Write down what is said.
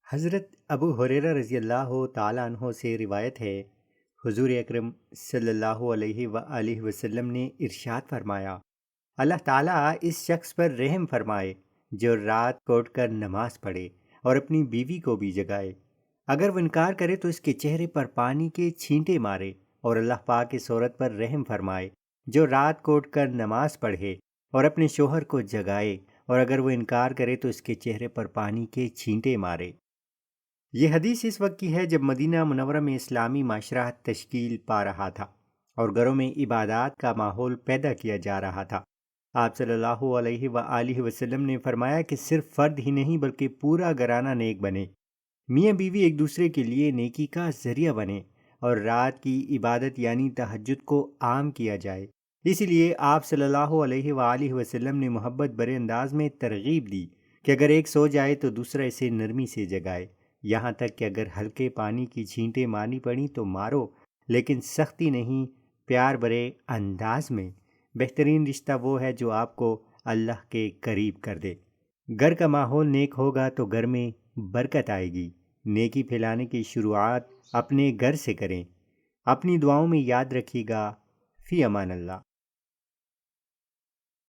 حضرت ابو ہریرہ رضی اللہ تعالیٰ عنہ سے روایت ہے، حضور اکرم صلی اللہ علیہ وآلہ وسلم نے ارشاد فرمایا، اللہ تعالیٰ اس شخص پر رحم فرمائے جو رات کو اٹھ کر نماز پڑھے اور اپنی بیوی کو بھی جگائے۔ اگر وہ انکار کرے تو اس کے چہرے پر پانی کے چھینٹے مارے، اور اللہ پاک اس عورت پر رحم فرمائے جو رات کو اٹھ کر نماز پڑھے اور اپنے شوہر کو جگائے، اور اگر وہ انکار کرے تو اس کے چہرے پر پانی کے چھینٹے مارے۔ یہ حدیث اس وقت کی ہے جب مدینہ منورہ میں اسلامی معاشرہ تشکیل پا رہا تھا اور گھروں میں عبادات کا ماحول پیدا کیا جا رہا تھا۔ آپ صلی اللہ علیہ وآلہ وسلم نے فرمایا کہ صرف فرد ہی نہیں بلکہ پورا گھرانہ نیک بنے، میاں بیوی ایک دوسرے کے لیے نیکی کا ذریعہ بنے، اور رات کی عبادت یعنی تہجد کو عام کیا جائے۔ اسی لیے آپ صلی اللہ علیہ وآلہ وسلم نے محبت برے انداز میں ترغیب دی کہ اگر ایک سو جائے تو دوسرا اسے نرمی سے جگائے، یہاں تک کہ اگر ہلکے پانی کی چھینٹیں مارنی پڑیں تو مارو، لیکن سختی نہیں، پیار برے انداز میں۔ بہترین رشتہ وہ ہے جو آپ کو اللہ کے قریب کر دے۔ گھر کا ماحول نیک ہوگا تو گھر میں برکت آئے گی۔ نیکی پھیلانے کی شروعات اپنے گھر سے کریں۔ اپنی دعاؤں میں یاد رکھیے گا۔ فی امان اللہ۔